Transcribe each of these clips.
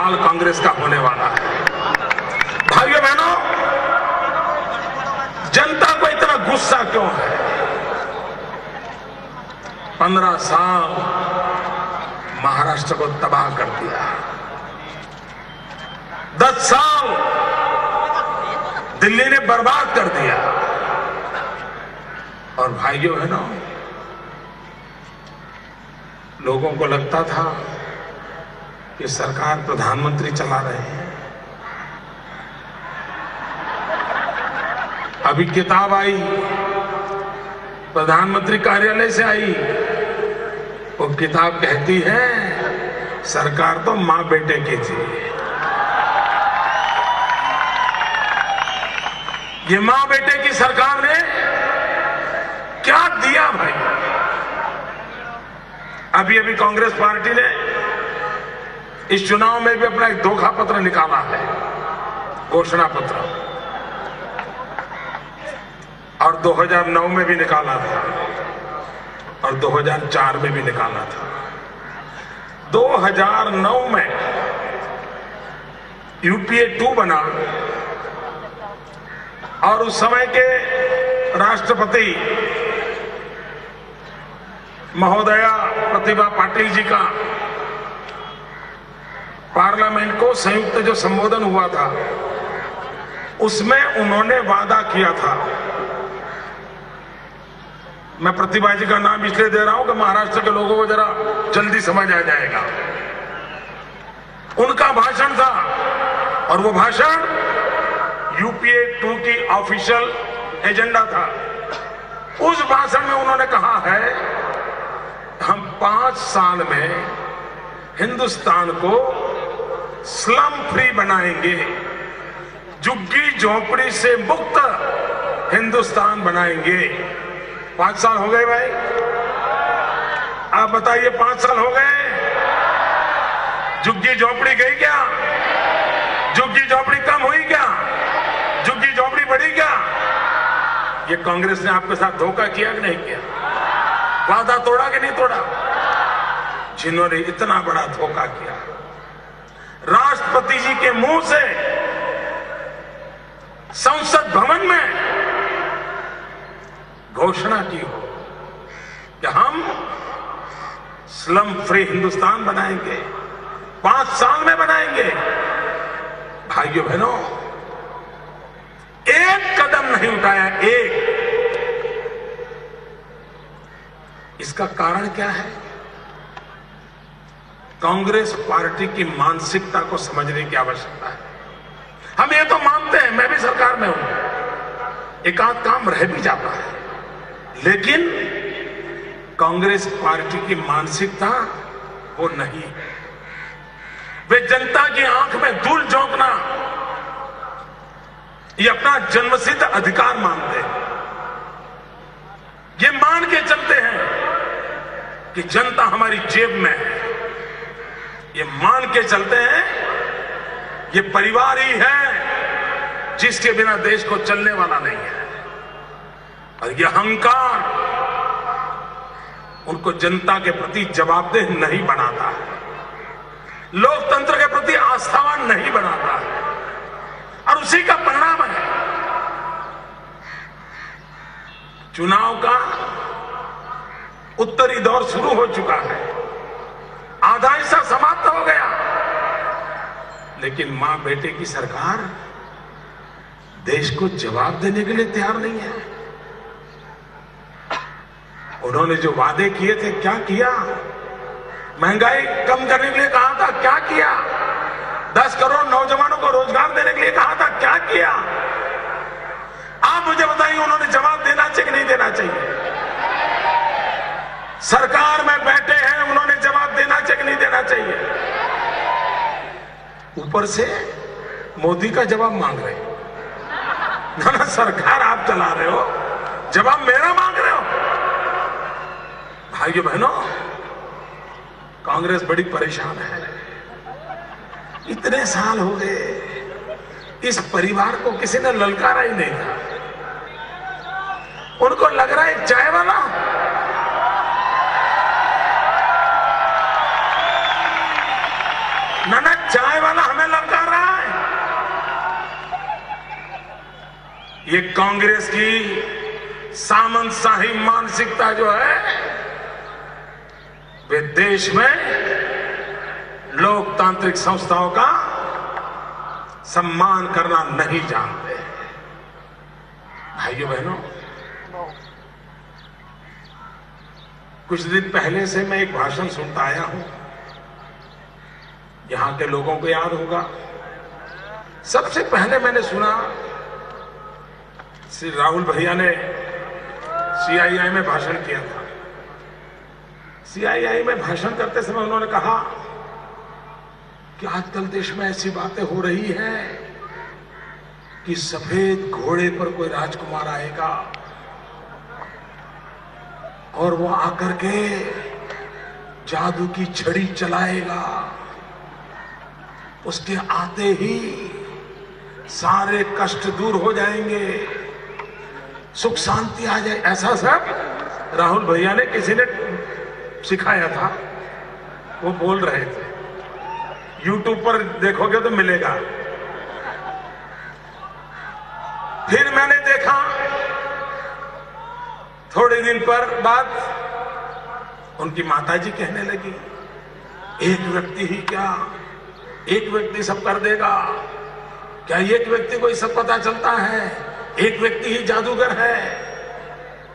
हाल कांग्रेस का होने वाला है। भाइयों बहनों, जनता को इतना गुस्सा क्यों है? 15 साल महाराष्ट्र को तबाह कर दिया, 10 साल दिल्ली ने बर्बाद कर दिया। और भाइयों बहनों, लोगों को लगता था कि सरकार प्रधानमंत्री चला रहे हैं। अभी किताब आई, प्रधानमंत्री कार्यालय से आई, वो किताब कहती है सरकार तो मां बेटे की थी। ये मां बेटे की सरकार ने क्या दिया भाई? अभी अभी कांग्रेस पार्टी ने इस चुनाव में भी अपना एक धोखा पत्र निकाला है, घोषणा पत्र, और 2009 में भी निकाला था और 2004 में भी निकाला था। 2009 में यूपीए 2 बना और उस समय के राष्ट्रपति महोदया प्रतिभा पाटिल जी का पार्लियामेंट को संयुक्त जो संबोधन हुआ था, उसमें उन्होंने वादा किया था। मैं प्रतिभा जी का नाम इसलिए दे रहा हूं कि महाराष्ट्र के लोगों को जरा जल्दी समझ आ जाएगा। उनका भाषण था और वो भाषण यूपीए 2 की ऑफिशियल एजेंडा था। उस भाषण में उन्होंने कहा है हम 5 साल में हिंदुस्तान को स्लम फ्री बनाएंगे, झुग्गी झोपड़ी से मुक्त हिंदुस्तान बनाएंगे। 5 साल हो गए भाई, आप बताइए 5 साल हो गए? झुग्गी झोपड़ी गई क्या? झुग्गी झोपड़ी कम हुई क्या? झुग्गी झोपड़ी बढ़ी क्या? ये कांग्रेस ने आपके साथ धोखा किया कि नहीं किया? वादा तोड़ा कि नहीं तोड़ा? जिन्होंने इतना बड़ा धोखा किया, राष्ट्रपति जी के मुंह से संसद भवन में घोषणा की हो कि हम स्लम फ्री हिंदुस्तान बनाएंगे, 5 साल में बनाएंगे। भाइयों बहनों, एक कदम नहीं उठाया, एक। इसका कारण क्या है? कांग्रेस पार्टी की मानसिकता को समझने की आवश्यकता है। हम ये तो मानते हैं, मैं भी सरकार में हूं, एक आध काम रह भी जाता है, लेकिन कांग्रेस पार्टी की मानसिकता वो नहीं। वे जनता की आंख में धूल झोंकना ये अपना जन्मसिद्ध अधिकार मानते हैं। ये मान के चलते हैं कि जनता हमारी जेब में है। ये मान के चलते हैं ये परिवार ही है जिसके बिना देश को चलने वाला नहीं है। और ये अहंकार उनको जनता के प्रति जवाबदेह नहीं बनाता है, लोकतंत्र के प्रति आस्थावान नहीं बनाता है, और उसी का परिणाम है चुनाव का उत्तरी दौर शुरू हो चुका है, आधा हिस्सा समाप्त हो गया, लेकिन मां बेटे की सरकार देश को जवाब देने के लिए तैयार नहीं है। उन्होंने जो वादे किए थे क्या किया? महंगाई कम करने के लिए कहा था, क्या किया? 10 करोड़ नौजवानों को रोजगार देने के लिए कहा था, क्या किया? आप मुझे बताइए, उन्होंने जवाब देना चाहिए कि नहीं देना चाहिए? सरकार में बैठे हैं, उन्होंने जवाब देना चाहिए कि नहीं देना चाहिए? ऊपर से मोदी का जवाब मांग रहे हो। ना सरकार आप चला रहे हो, जवाब मेरा मांग रहे हो। भाइयों बहनों, कांग्रेस बड़ी परेशान है। इतने साल हो गए, इस परिवार को किसी ने ललकारा ही नहीं था। उनको लग रहा है चाय वाला ना चाय वाला ये कांग्रेस की सामंतशाही मानसिकता जो है, वे देश में लोकतांत्रिक संस्थाओं का सम्मान करना नहीं जानते। भाइयों बहनों, कुछ दिन पहले से मैं एक भाषण सुनता आया हूं। यहां के लोगों को याद होगा, सबसे पहले मैंने सुना श्री राहुल भैया ने सीआईआई में भाषण किया था। सीआईआई में भाषण करते समय उन्होंने कहा कि आजकल देश में ऐसी बातें हो रही हैं कि सफेद घोड़े पर कोई राजकुमार आएगा और वो आकर के जादू की छड़ी चलाएगा। उसके आते ही सारे कष्ट दूर हो जाएंगे, सुख शांति आ जाए। ऐसा सब राहुल भैया ने किसी ने सिखाया था, वो बोल रहे थे। YouTube पर देखोगे तो मिलेगा। फिर मैंने देखा थोड़े दिन पर बाद उनकी माताजी कहने लगी, एक व्यक्ति ही क्या, एक व्यक्ति सब कर देगा क्या? एक व्यक्ति को ही सब पता चलता है? एक व्यक्ति ही जादूगर है?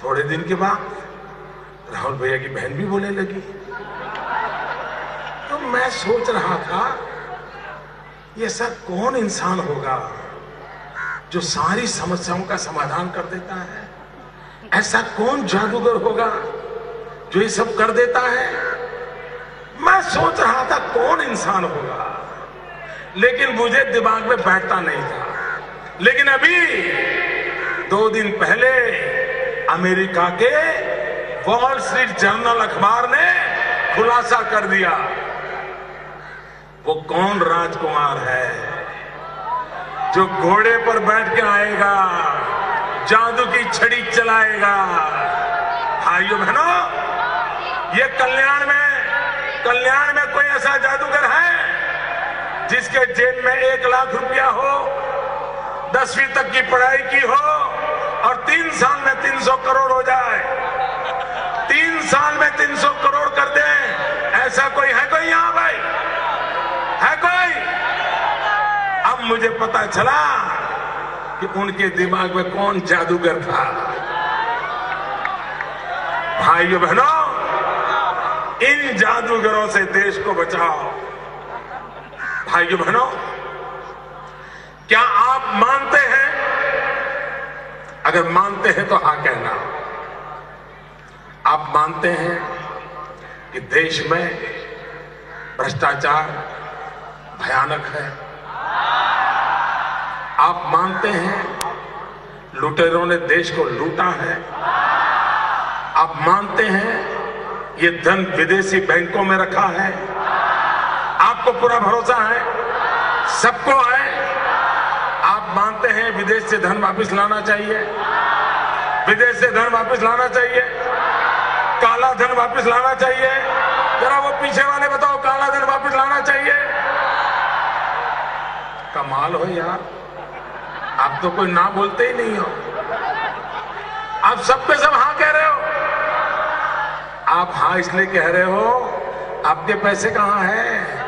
थोड़े दिन के बाद राहुल भैया की बहन भी बोलने लगी। तो मैं सोच रहा था, ये सब कौन इंसान होगा जो सारी समस्याओं का समाधान कर देता है? ऐसा कौन जादूगर होगा जो ये सब कर देता है? मैं सोच रहा था कौन इंसान होगा, लेकिन मुझे दिमाग में बैठता नहीं था। लेकिन अभी 2 दिन पहले अमेरिका के वॉल स्ट्रीट जर्नल अखबार ने खुलासा कर दिया, वो कौन राजकुमार है जो घोड़े पर बैठ के आएगा, जादू की छड़ी चलाएगा। भाइयों बहनों, ये कल्याण में कोई ऐसा जादूगर है जिसके जेब में 1 लाख रुपया हो, 10वीं तक की पढ़ाई की हो और 3 साल में 300 करोड़ हो जाए? 3 साल में 300 करोड़ कर दे, ऐसा कोई है? कोई यहां भाई है कोई? अब मुझे पता चला कि उनके दिमाग में कौन जादूगर था। भाइयों बहनों, इन जादूगरों से देश को बचाओ। भाइयों बहनों, क्या आप मानते हैं? अगर मानते हैं तो हाँ कहना। आप मानते हैं कि देश में भ्रष्टाचार भयानक है? आप मानते हैं लुटेरों ने देश को लूटा है? आप मानते हैं ये धन विदेशी बैंकों में रखा है? आपको पूरा भरोसा है? सबको है? आप मानते हैं विदेश से धन वापस लाना चाहिए? विदेश से धन वापस लाना चाहिए? काला धन वापस लाना चाहिए? जरा वो पीछे वाले बताओ, काला धन वापस लाना चाहिए? कमाल हो यार, आप तो कोई ना बोलते ही नहीं हो। आप सब पे सब हाँ कह रहे हो। आप हाँ इसलिए कह रहे हो, आपके पैसे कहां हैं?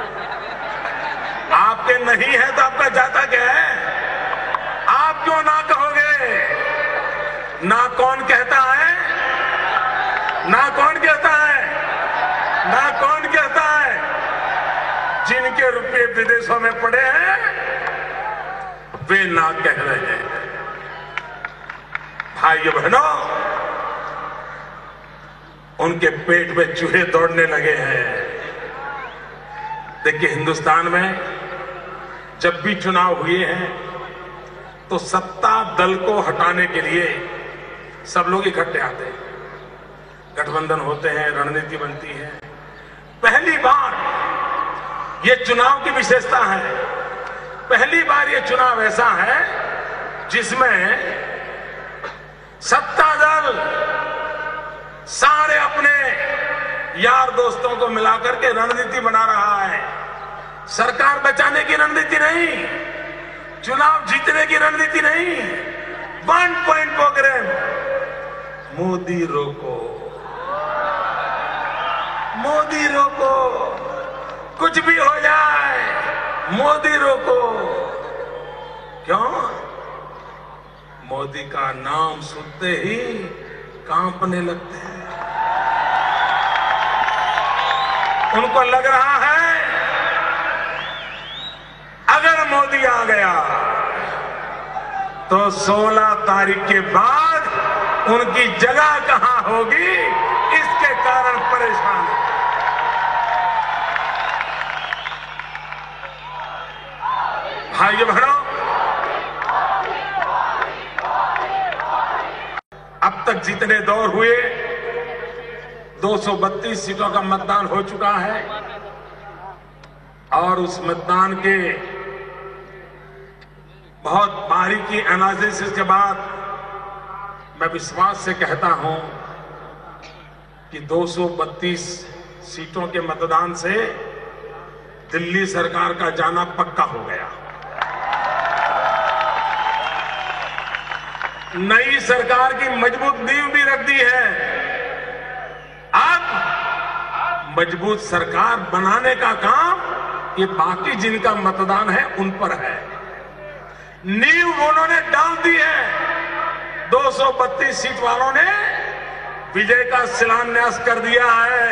आपके नहीं है तो आपका जाता क्या है? आप क्यों ना कहोगे? ना कौन कहता है? ना कौन कहता है? ना कौन कहता है? जिनके रुपए विदेशों में पड़े हैं वे ना कह रहे हैं। भाइयों बहनों, उनके पेट में चूहे दौड़ने लगे हैं। देखिए, हिंदुस्तान में जब भी चुनाव हुए हैं तो सत्ता दल को हटाने के लिए सब लोग इकट्ठे आते हैं, गठबंधन होते हैं, रणनीति बनती है। पहली बार ये चुनाव की विशेषता है, पहली बार ये चुनाव ऐसा है जिसमें सत्ता दल सारे अपने यार दोस्तों को मिलाकर के रणनीति बना रहा है। सरकार बचाने की रणनीति नहीं, चुनाव जीतने की रणनीति नहीं, 1 पॉइंट प्रोग्राम, मोदी रोको, मोदी रोको, कुछ भी हो जाए मोदी रोको। क्यों? मोदी का नाम सुनते ही कांपने लगते हैं। उनको लग रहा है अगर मोदी आ गया तो 16 तारीख के बाद उनकी जगह कहां होगी, इसके कारण परेशान है। भाइयों बहनों, अब तक जितने दौर हुए 232 सीटों का मतदान हो चुका है और उस मतदान के बहुत बारीकी एनालिसिस के बाद मैं विश्वास से कहता हूं कि 232 सीटों के मतदान से दिल्ली सरकार का जाना पक्का हो गया। नई सरकार की मजबूत नींव भी रख दी है। अब मजबूत सरकार बनाने का काम ये बाकी जिनका मतदान है उन पर है। नींव उन्होंने डाल दी है। 232 सीट वालों ने विजय का शिलान्यास कर दिया है।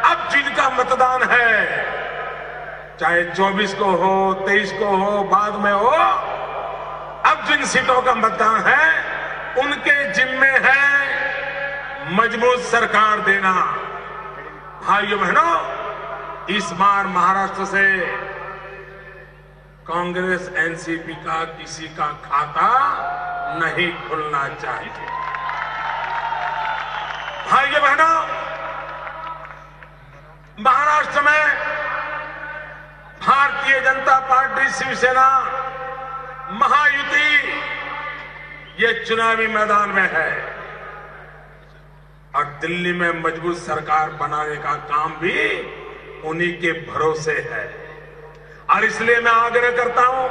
अब जिनका मतदान है, चाहे 24 को हो, 23 को हो, बाद में हो, अब जिन सीटों का मतदान है उनके जिम्मे है मजबूत सरकार देना। भाइयों बहनों, इस बार महाराष्ट्र से कांग्रेस एनसीपी का किसी का खाता नहीं खुलना चाहिए। भाइयों बहनों, महाराष्ट्र में भारतीय जनता पार्टी शिवसेना महायुति ये चुनावी मैदान में है और दिल्ली में मजबूत सरकार बनाने का काम भी उन्हीं के भरोसे है। और इसलिए मैं आग्रह करता हूं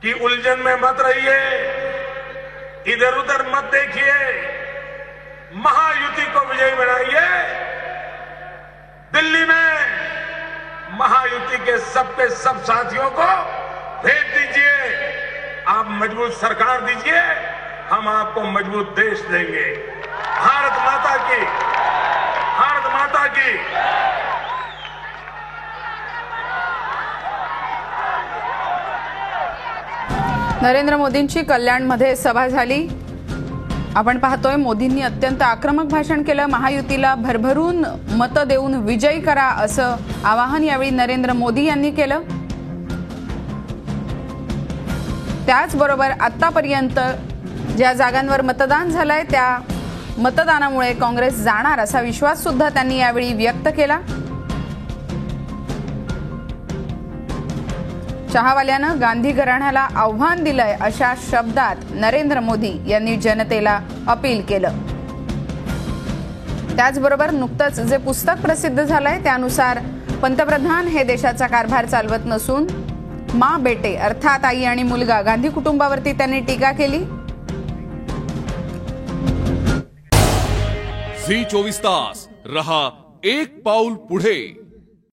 कि उलझन में मत रहिए, इधर उधर मत देखिए, महायुति को विजयी बनाइए। दिल्ली में महायुति के सबके सब साथियों को भेज दीजिए, आप मजबूत सरकार दीजिए, हम आपको मजबूत देश देंगे। भारत माता की, भारत माता की। नरेंद्र मोदींची कल्याणमध्ये सभा झाली। आपण पाहतोय मोदींनी अत्यंत आक्रमक भाषण केलं। महायुतीला भरभरून मत देऊन विजयी करा असं आवाहन यावेळी नरेंद्र मोदी यांनी केलं। त्याचबरोबर आतापर्यंत ज्या जागांवर मतदान झालंय त्या मतदानामुळे काँग्रेस जाणार असा विश्वास सुद्धा त्यांनी यावेळी व्यक्त केला। चहावाल्यानं गांधी घराण्याला आव्हान दिलंय अशा शब्दात नरेंद्र मोदी यांनी जनतेला अपील केलं। त्याचबरोबर नुकतंच जे पुस्तक प्रसिद्ध झालंय त्यानुसार पंतप्रधान हे देशाचा कारभार चालवत नसून माँ बेटे अर्थात आई आणि मुलगा गांधी कुटुंबावरती त्यांनी टीका केली। झी 24 तास रहा एक पाऊल पुढे।